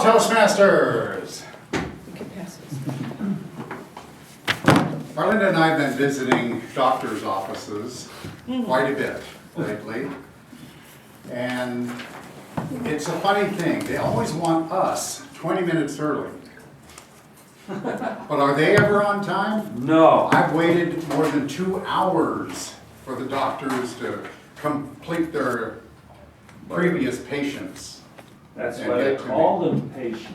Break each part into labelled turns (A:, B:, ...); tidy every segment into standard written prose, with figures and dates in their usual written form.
A: Toastmasters! Arlinda and I have been visiting doctors' offices quite a bit lately. And it's a funny thing, they always want us 20 minutes early. But are they ever on time?
B: No.
A: I've waited more than 2 hours for the doctors to complete their previous patients.
B: That's
A: And
B: why they
A: get to
B: call them patients.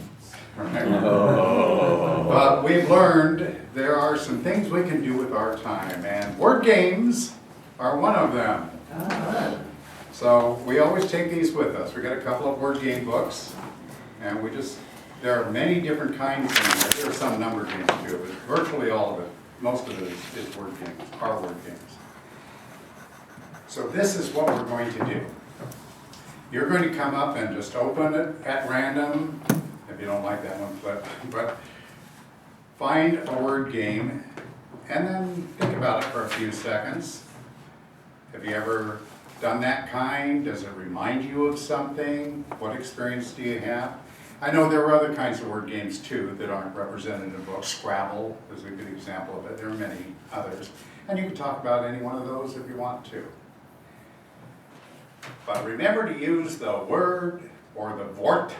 A: But we've learned there are some things we can do with our time, and word games are one of them. So we always take these with us. We got a couple of word game books, and there are many different kinds in there. There are some number games too, but virtually all of it, most of it is word games, are word games. So this is what we're going to do. You're going to come up and just open it at random, if you don't like that one, but find a word game and then think about it for a few seconds. Have you ever done that kind? Does it remind you of something? What experience do you have? I know there are other kinds of word games too that aren't represented in books. Scrabble is a good example of it. There are many others. And you can talk about any one of those if you want to. But remember to use the word or the wort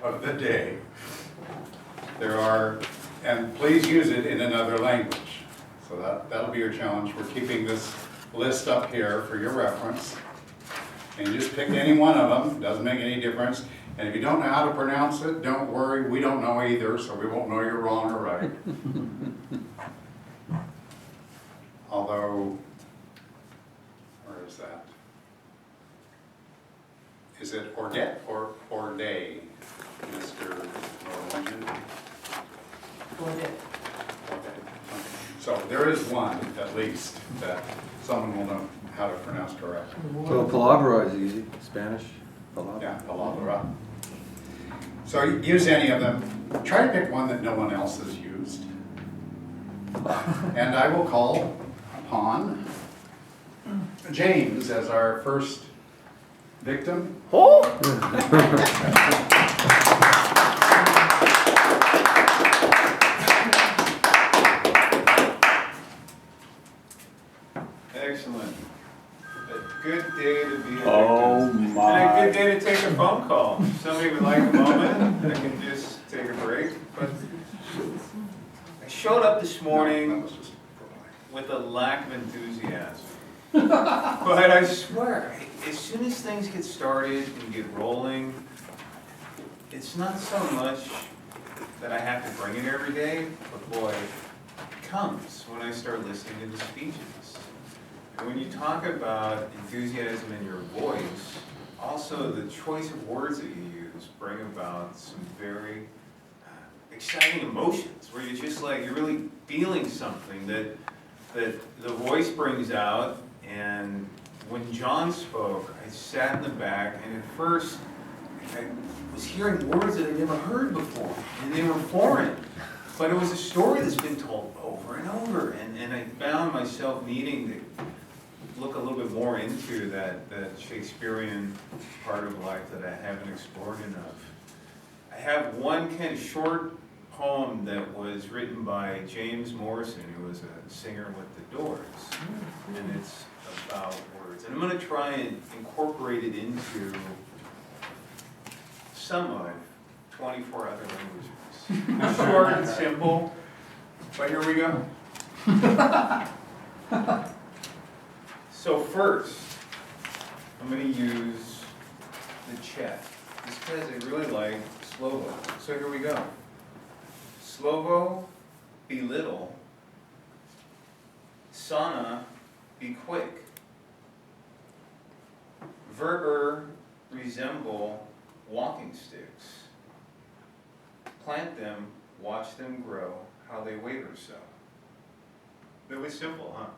A: of the day. And please use it in another language. So that'll be your challenge. We're keeping this list up here for your reference. And you just pick any one of them, doesn't make any difference. And if you don't know how to pronounce it, don't worry, we don't know either, so we won't know you're wrong or right. Although, where is that? Is it ordet or orday, Mr. Norwegian?
C: Ordet.
A: Okay. So there is one, at least, that someone will know how to pronounce correctly.
D: So palabra is easy, Spanish, palabra.
A: Yeah, palabra. So use any of them. Try to pick one that no one else has used. And I will call upon James as our first victim.
D: Oh!
E: Excellent. A good day to be a victim.
D: Oh my.
E: And a good day to take a phone call. If somebody would like a moment, I can just take a break. But I showed up this morning with a lack of enthusiasm. But I swear, as soon as things get started and get rolling, it's not so much that I have to bring it every day, but boy, it comes when I start listening to the speeches. And when you talk about enthusiasm in your voice, also the choice of words that you use bring about some very exciting emotions, where you're really feeling something that the voice brings out. And when John spoke, I sat in the back, and at first I was hearing words that I'd never heard before, and they were foreign. But it was a story that's been told over and over, and I found myself needing to look a little bit more into that Shakespearean part of life that I haven't explored enough. I have one kind of short poem that was written by James Morrison, who was a singer with the Doors, and it's about words. And I'm going to try and incorporate it into some of 24 other languages. It's short and simple, but here we go. So first, I'm going to use the chat. This because I really like Slovo. So here we go. Slovo, be little. Sana, be quick. Verber, resemble walking sticks. Plant them, watch them grow, how they wait or so. That was simple, huh?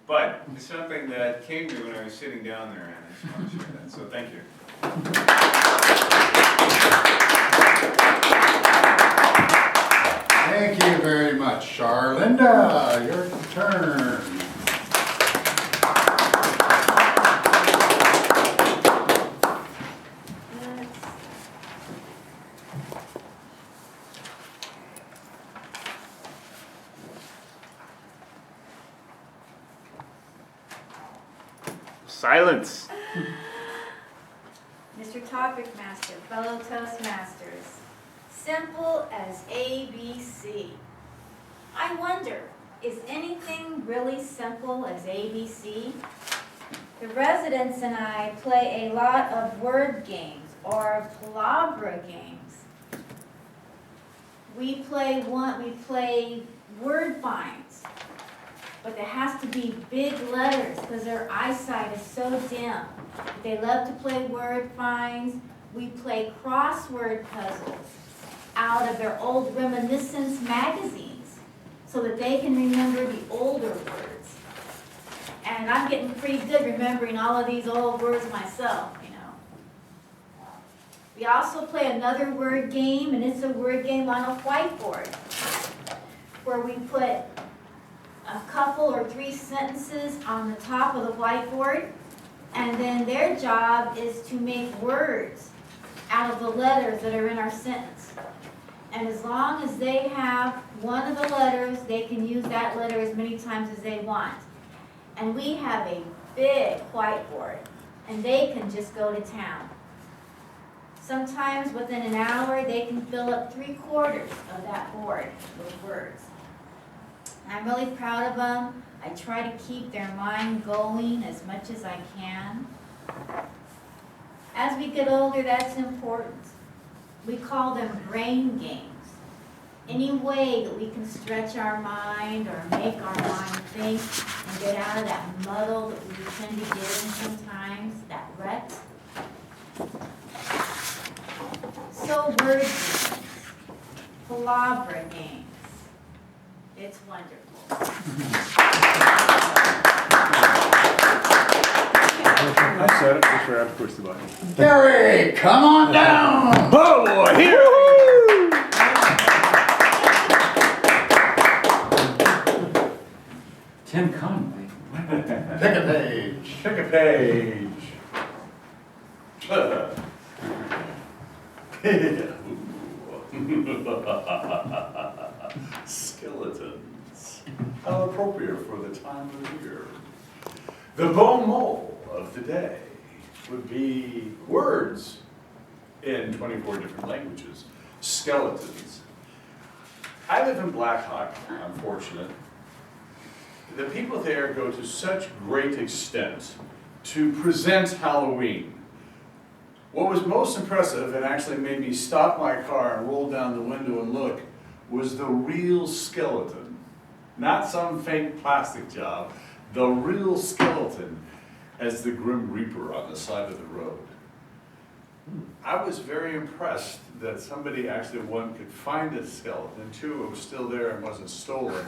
E: But it's something that came to me when I was sitting down there, and I just want to share that. So thank you.
A: Thank you very much, Arlinda. Your turn.
E: Silence.
F: Mr. Topic Master, fellow Toastmasters, simple as ABC. I wonder, is anything really simple as ABC? The residents and I play a lot of word games or palabra games. We play word finds, but there has to be big letters because their eyesight is so dim. They love to play word finds. We play crossword puzzles out of their old reminiscence magazines so that they can remember the older words. And I'm getting pretty good remembering all of these old words myself, you know. We also play another word game, and it's a word game on a whiteboard where we put a couple or 3 sentences on the top of the whiteboard, and then their job is to make words out of the letters that are in our sentence. And as long as they have one of the letters, they can use that letter as many times as they want. And we have a big whiteboard, and they can just go to town. Sometimes within an hour, they can fill up 3/4 of that board with words. I'm really proud of them. I try to keep their mind going as much as I can. As we get older, that's important. We call them brain games. Any way that we can stretch our mind or make our mind think and get out of that muddle that we tend to get in sometimes, that rut. So word games, palabra games. It's wonderful.
G: I said it, for sure I have to push the button.
A: Gary, come on down.
G: Oh boy, here!
B: Tim Conway.
A: Pick a page.
G: Pick a page. Skeletons. How appropriate for the time of year. The bon mot of the day would be words in 24 different languages. Skeletons. I live in Black Hawk, I'm fortunate. The people there go to such great extent to present Halloween. What was most impressive and actually made me stop my car and roll down the window and look was the real skeleton. Not some fake plastic job, the real skeleton as the Grim Reaper on the side of the road. I was very impressed that somebody actually, one, could find a skeleton, two, it was still there and wasn't stolen,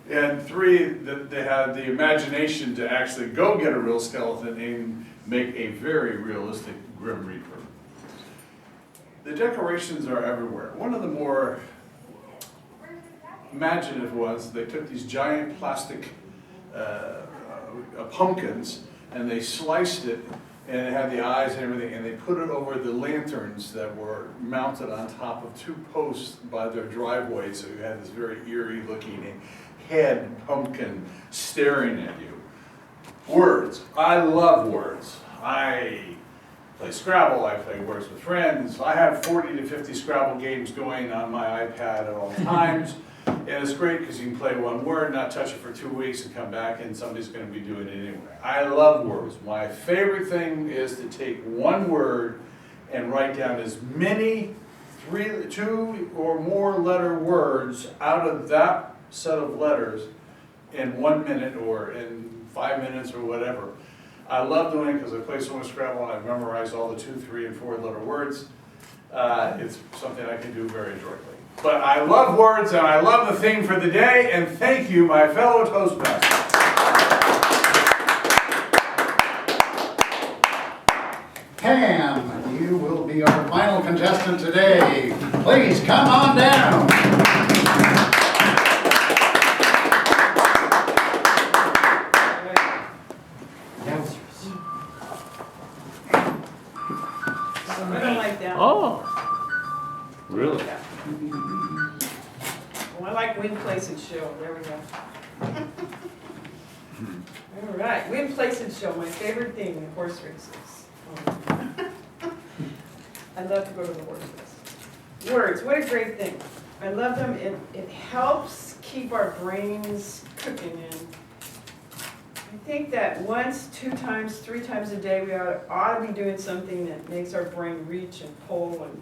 G: and three, that they had the imagination to actually go get a real skeleton and make a very realistic Grim Reaper. The decorations are everywhere. One of the more imaginative ones, they took these giant plastic pumpkins and they sliced it, and it had the eyes and everything, and they put it over the lanterns that were mounted on top of 2 posts by their driveway, so you had this very eerie looking head pumpkin staring at you. Words. I love words. I play Scrabble, I play Words with Friends. I have 40 to 50 Scrabble games going on my iPad at all times. And it's great because you can play one word, not touch it for 2 weeks, and come back and somebody's going to be doing it anyway. I love words. My favorite thing is to take one word and write down as many 2 or more letter words out of that set of letters in 1 minute or in 5 minutes or whatever. I love doing it because I play so much Scrabble and I've memorized all the 2, 3, and 4 letter words. It's something I can do very adroitly. But I love words and I love the theme for the day, and thank you, my fellow Toastmasters.
A: Pam, you will be our final contestant today. Please come on down.
C: I don't like that.
G: Oh, really?
C: Well, I like Wing Place and Show. There we go. All right, win, place, and show, my favorite thing in horse races. I love to go to the horse race. Words, what a great thing. I love them. It helps keep our brains cooking. And I think that once, 2 times, 3 times a day, we ought to be doing something that makes our brain reach and pull. And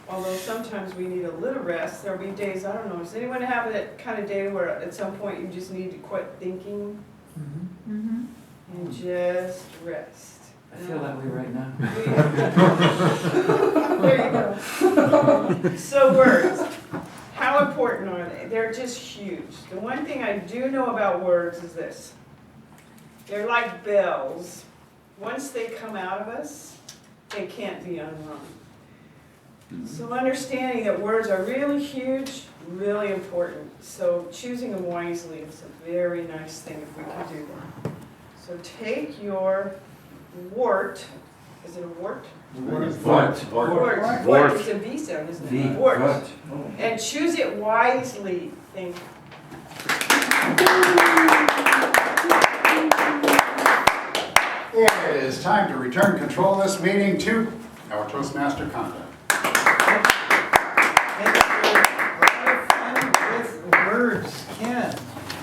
C: although sometimes we need a little rest, there'll be days, I don't know, does anyone have that kind of day where at some point you just need to quit thinking and just rest?
B: I feel that way right now.
C: There you go. So words, how important are they? They're just huge. The one thing I do know about words is this. They're like bells. Once they come out of us, they can't be unrung. So understanding that words are really huge, really important. So choosing them wisely is a very nice thing if we can do that. So take your wart, is it a wart?
B: Vort.
C: Wart. It's a V sound, isn't it? Wart. And choose it wisely. Thank you.
A: It is time to return control of this meeting to our Toastmaster conduct.
H: With words, Ken.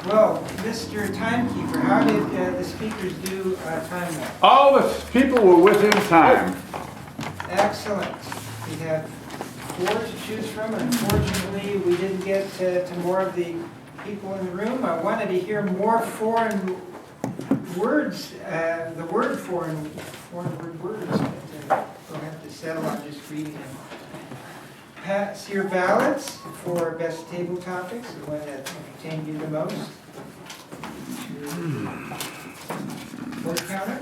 H: Well, Mr. Timekeeper, how did the speakers do time wise?
I: All the people were within time.
H: Excellent. We have 4 to choose from, and unfortunately, we didn't get to more of the people in the room. I wanted to hear more foreign words, the word foreign word words, but we'll have to settle on just reading them. Pass your ballots for best table topics, the one that entertained you the most. Word counter.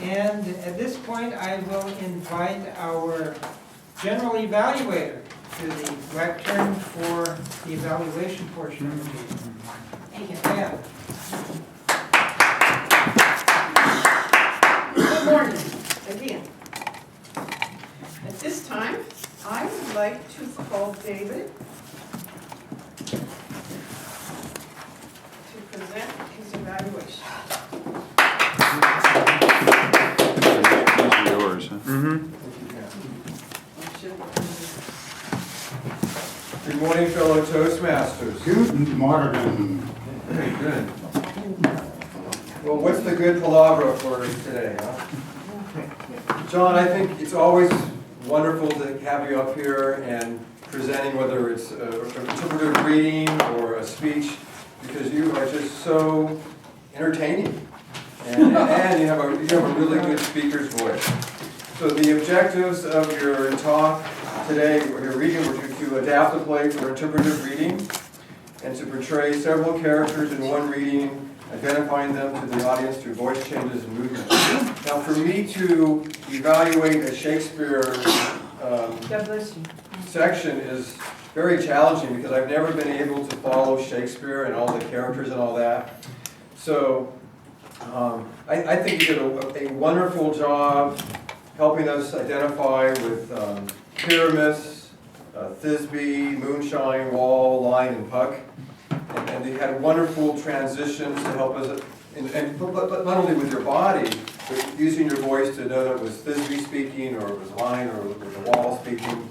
H: And at this point, I will invite our general evaluator to the lectern for the evaluation portion of the meeting. Thank you. Pam.
C: Good morning, again. At this time, I would like to call David to present his evaluation.
I: These are yours, huh?
D: Good morning, fellow Toastmasters.
A: Guten Morgen.
D: Very good. Well, what's the good palabra for today, huh? John, I think it's always wonderful to have you up here and presenting, whether it's an interpretive reading or a speech, because you are just so entertaining. And you have a really good speaker's voice. So the objectives of your talk today, or your reading, were to adapt the play for interpretive reading and to portray several characters in one reading, identifying them to the audience through voice changes and movements. Now, for me to evaluate a Shakespeare
C: God bless you.
D: section is very challenging because I've never been able to follow Shakespeare and all the characters and all that. So I think you did a wonderful job helping us identify with Pyramus, Thisbe, Moonshine, Wall, Line, and Puck. And they had wonderful transitions to help us, but not only with your body, but using your voice to know that it was Thisbe speaking, or it was Line, or it was the Wall speaking.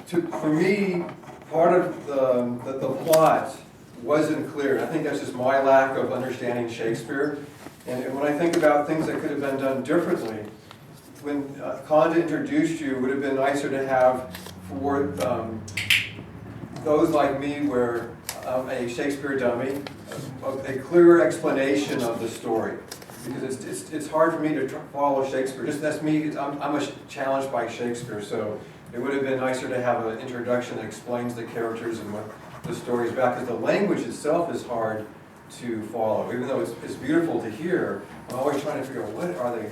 D: For me, part of the plot wasn't clear. I think that's just my lack of understanding Shakespeare. And when I think about things that could have been done differently, when Conda introduced you, it would have been nicer to have for those like me where I'm a Shakespeare dummy, a clearer explanation of the story. Because it's hard for me to follow Shakespeare. Just that's me, I'm challenged by Shakespeare, so it would have been nicer to have an introduction that explains the characters and what the story is about, because the language itself is hard to follow. Even though it's beautiful to hear, I'm always trying to figure out what are they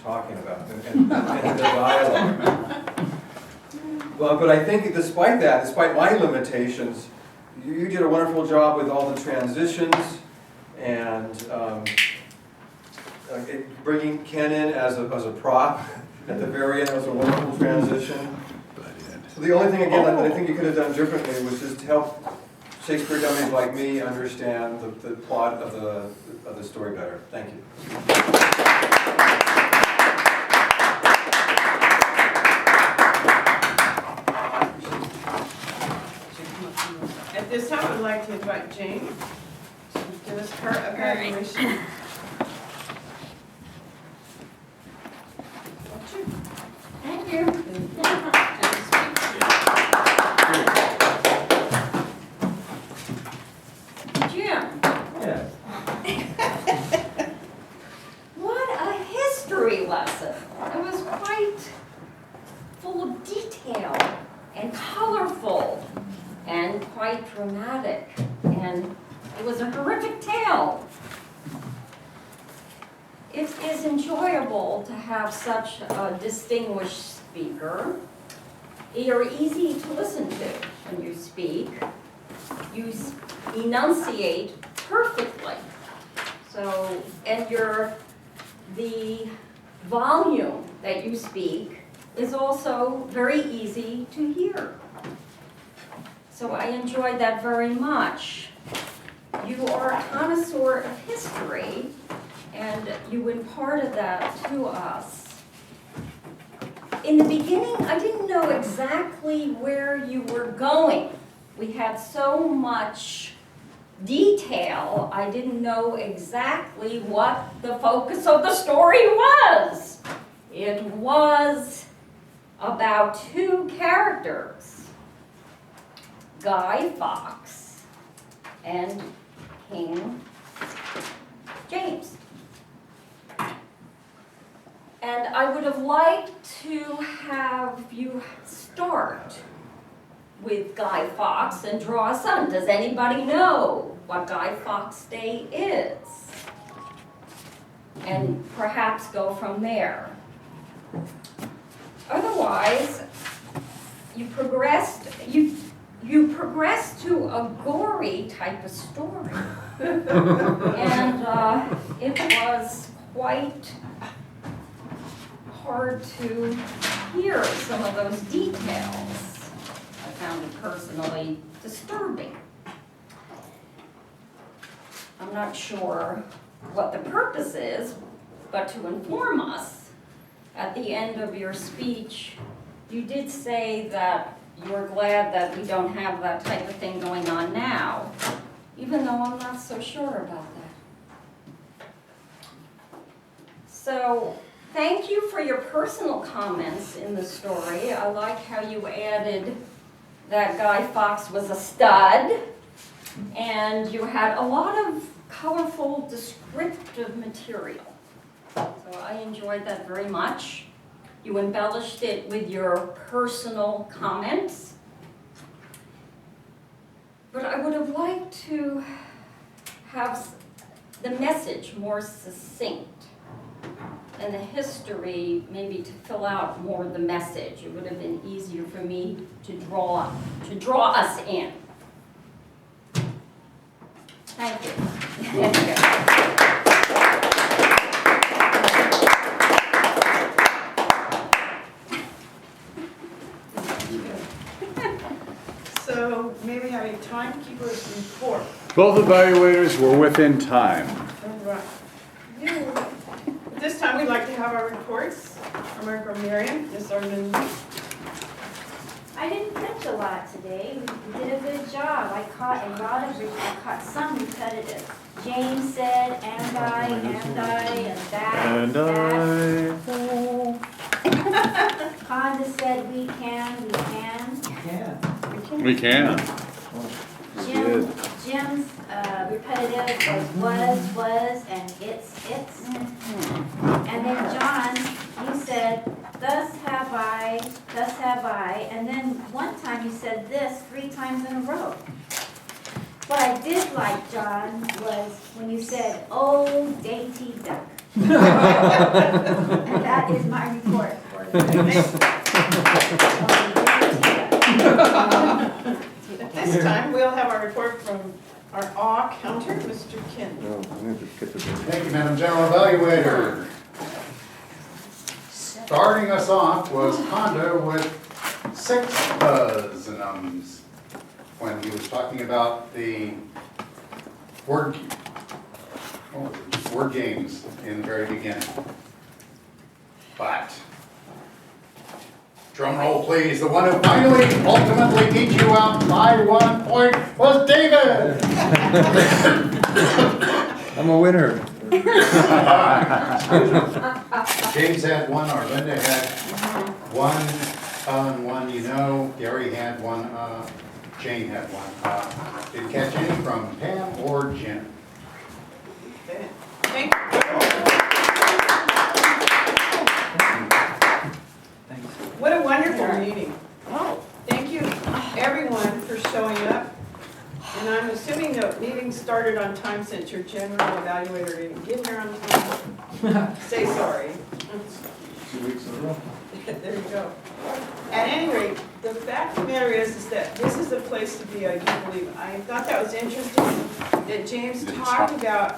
D: talking about and the dialogue. But I think despite that, despite my limitations, you did a wonderful job with all the transitions and bringing Ken in as a prop at the very end. That was a wonderful transition. So the only thing, again, that I think you could have done differently was just to help Shakespeare dummies like me understand the plot of the story better. Thank you.
C: At this time, I'd like to invite Jane to give us her evaluation.
F: Thank you. Jim,
B: Yes.
F: what a history lesson. It was quite full of detail and colorful and quite dramatic. And it was a horrific tale. It is enjoyable to have such a distinguished speaker. You're easy to listen to when you speak. You enunciate perfectly. So, and the volume that you speak is also very easy to hear. So I enjoyed that very much. You are a connoisseur of history, and you imparted that to us. In the beginning, I didn't know exactly where you were going. We had so much detail, I didn't know exactly what the focus of the story was. It was about two characters, Guy Fawkes and King James. And I would have liked to have you start with Guy Fawkes and draw us on. Does anybody know what Guy Fawkes Day is? And perhaps go from there. Otherwise, you progressed to a gory type of story. And it was quite hard to hear some of those details. I found it personally disturbing. I'm not sure what the purpose is, but to inform us, at the end of your speech, you did say that you're glad that we don't have that type of thing going on now, even though I'm not so sure about that. So, thank you for your personal comments in the story. I like how you added that Guy Fawkes was a stud, and you had a lot of colorful, descriptive material. So I enjoyed that very much. You embellished it with your personal comments. But I would have liked to have the message more succinct, and the history maybe to fill out more of the message. It would have been easier for me to draw us in. Thank you.
C: So may we have a timekeeper's report?
I: Both evaluators were within time.
C: All right. At this time, we'd like to have our reports. I'm going from Miriam, Ms. Arlinda.
F: I didn't catch a lot today. We did a good job. I caught some repetitive. James said, and I, and that.
I: And
F: Conda said, we can.
H: Yeah.
I: We can.
F: Jim's repetitive was, and it's. And then John, you said, thus have I, and then one time you said this 3 times in a row. What I did like, John, was when you said, oh, dainty duck. And that is my report for today.
C: At this time, we'll have our report from our awe counter, Mr. Kendall.
A: Thank you, Madam General Evaluator. Starting us off was Conda with 6 buzz and ums. when he was talking about the word games in the very beginning. But, drum roll please, the one who finally ultimately beat you out by 1 point was David!
B: I'm a winner.
A: James had one, Arlinda had one, and one, Gary had one, Jane had one. Didn't catch any from Pam or Jen.
C: Thank you.
B: Thanks.
C: What a wonderful meeting. Thank you, everyone, for showing up. And I'm assuming the meeting started on time since your general evaluator didn't get here on time. Say sorry.
B: 2 weeks in a row.
C: There you go. At any rate, the fact of the matter is that this is the place to be, I do believe. I thought that was interesting that James talked about